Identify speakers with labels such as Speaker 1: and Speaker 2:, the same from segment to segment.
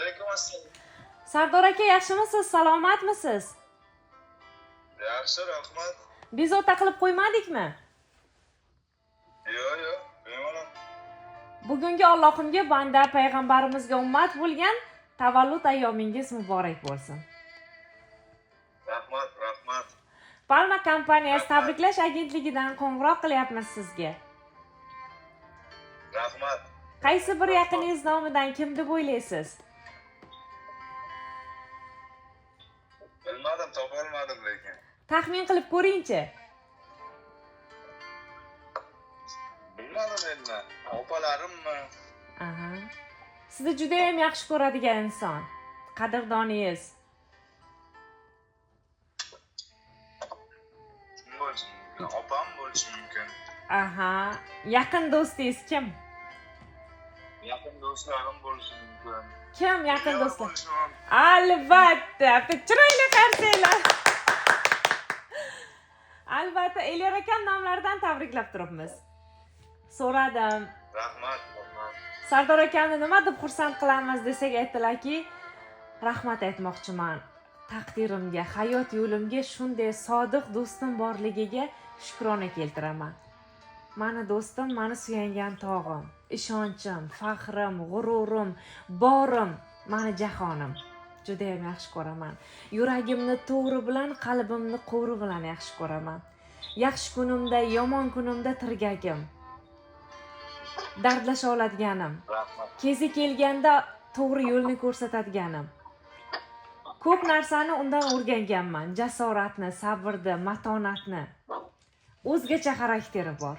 Speaker 1: Alaykum assalom.
Speaker 2: Sardor aka, yaxshimisiz? Salomatmisiz?
Speaker 1: Yaxshi, rahmat.
Speaker 2: Bezovta qilib qo'ymadikmi?
Speaker 1: Yo'q, bemalol.
Speaker 2: Bugungi Allohimga banda, payg'ambarimizga ummat bo'lgan tavallud ayyomingiz muborak bo'lsin.
Speaker 1: Rahmat.
Speaker 2: Palma kompaniyasi tabriklash agentligidan qo'ng'iroq qilyapmiz sizga.
Speaker 1: Rahmat.
Speaker 2: Qaysi bir yaqiningiz nomidan kim deb o'ylaysiz?
Speaker 1: Bilmadim, topolmadim lekin.
Speaker 2: Taxmin qilib ko'ring-chi.
Speaker 1: Bilmadim endi. Opalarimmi?
Speaker 2: Aha. Sizni juda ham yaxshi ko'radigan inson. Qadrdoningiz.
Speaker 1: Kim bo'lishi mumkin? Opam bo'lishi mumkin.
Speaker 2: Aha. Yaqin do'stingiz kim?
Speaker 1: Yaqin do'stlarim bo'lishi mumkin.
Speaker 2: Kim yaqin do'stlar?
Speaker 1: Bo'lishi mumkin.
Speaker 2: Albatta, chiroyli qarsanglar. Albatta, Elyor akam nomlaridan tabriklab turibmiz. So'radim.
Speaker 1: Rahmat.
Speaker 2: Sardor akamni nima deb xursand qilamiz desak, aytdilarki, rahmat aytmoqchiman. Taqdirimga, hayot yo'limga shunday sodiq do'stim borligiga shukrona keltiraman. Mani do'stim, mani suyangan tog'im, ishonchim, faxrim, g'ururim, borim, mani jahonim. Juda ham yaxshi ko'raman. Yuragimni to'g'ri bilan, qalbimni qo'ri bilan yaxshi ko'raman. Yaxshi kunimda, yomon kunimda tirgagim. Dardlasha oladiganim.
Speaker 1: Rahmat.
Speaker 2: Kezi kelganda to'g'ri yo'lni ko'rsatadiganim. Ko'p narsani undan o'rganganman. Jasoratni, sabrni, matonatni. O'zgacha xarakteri bor.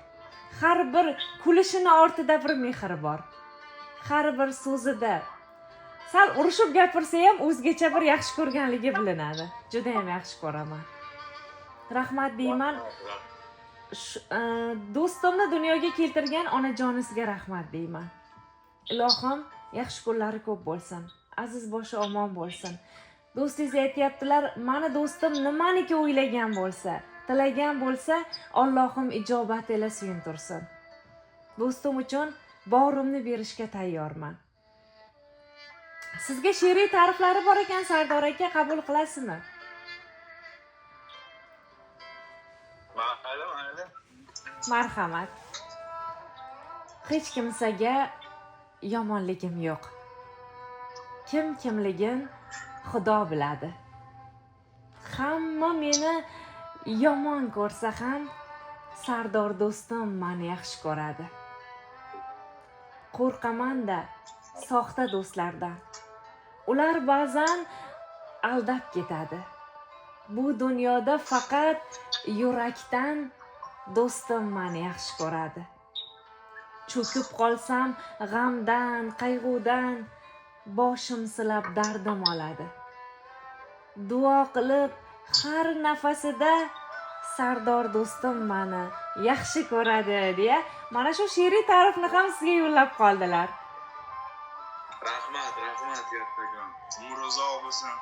Speaker 2: Har bir kulishini ortida bir mehri bor. Har bir so'zida sal urushib gapirsa ham o'zgacha bir yaxshi ko'rganligi bilinadi. Juda ham yaxshi ko'raman. Rahmat deyman. Do'stimni dunyoga keltirgan onajonisiga rahmat deyman. Ilohim yaxshi kunlari ko'p bo'lsin. Aziz boshi omon bo'lsin. Do'stingiz aytayaptilar, mani do'stim nimaniki o'ylagan bo'lsa, tilagan bo'lsa, Allohim ijobat ila suyuntirsin. Do'stim uchun borimni berishga tayyorman. Sizga she'riy ta'riflari bor ekan, Sardor aka, qabul qilasizmi?
Speaker 1: Mayli.
Speaker 2: Marhamat. Hech kimsaga yomonligim yo'q. Kim kimligin Xudo biladi. Hamma meni yomon ko'rsa ham Sardor do'stim meni yaxshi ko'radi. Qo'rqaman-da soxta do'stlardan. Ular ba'zan aldab ketadi. Bu dunyoda faqat yurakdan do'stim meni yaxshi ko'radi. Cho'kib qolsam g'amdan, qayg'udan boshim silab dardim oladi. Duo qilib har nafasida Sardor do'stim meni yaxshi ko'radi deya mana shu she'riy ta'rifni ham sizga yo'llab qoldilar.
Speaker 1: Rahmat kattakon. Umr uzoq bo'lsin.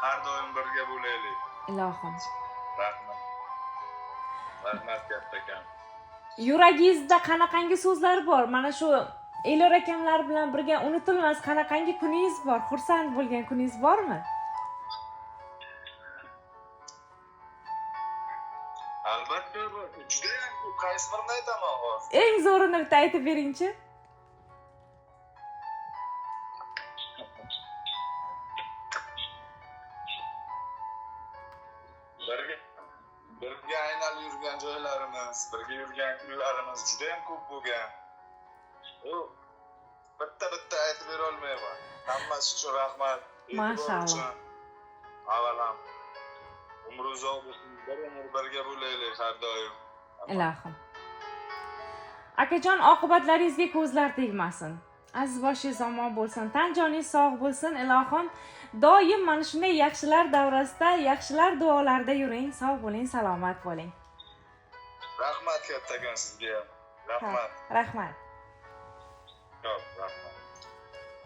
Speaker 1: Har doim birga bo'laylik.
Speaker 2: Ilohim.
Speaker 1: Rahmat kattakon.
Speaker 2: Yuragingizda qanaqangi so'zlar bor? Mana shu Elyor akamlar bilan birga unutilmas qanaqangi kuningiz bor? Xursand bo'lgan kuningiz bormi?
Speaker 1: Albatta, juda ham ko'p. Qaysi birini aytaman hozir?
Speaker 2: Eng zo'rini bitta aytib bering-chi.
Speaker 1: Birga aynalib yurgan joylarimiz, birga yurgan kunlarimiz juda ham ko'p bo'lgan. Bitta aytib bera olmayman. Hammasi uchun rahmat.
Speaker 2: Mashallah.
Speaker 1: Avalam umr uzoq bo'lsin, birga bo'laylik har doim.
Speaker 2: Ilohim. Akajon, oqibatlaringizga ko'zlar tegmasin. Aziz boshingiz omon bo'lsin, tan joningiz sog' bo'lsin. Ilohim doim mana shunday yaxshilar davrasida, yaxshilar duolarida yuring, sog' bo'ling, salomat bo'ling.
Speaker 1: Rahmat kattakon sizga. Rahmat.
Speaker 2: Rahmat.
Speaker 1: Ko'p rahmat.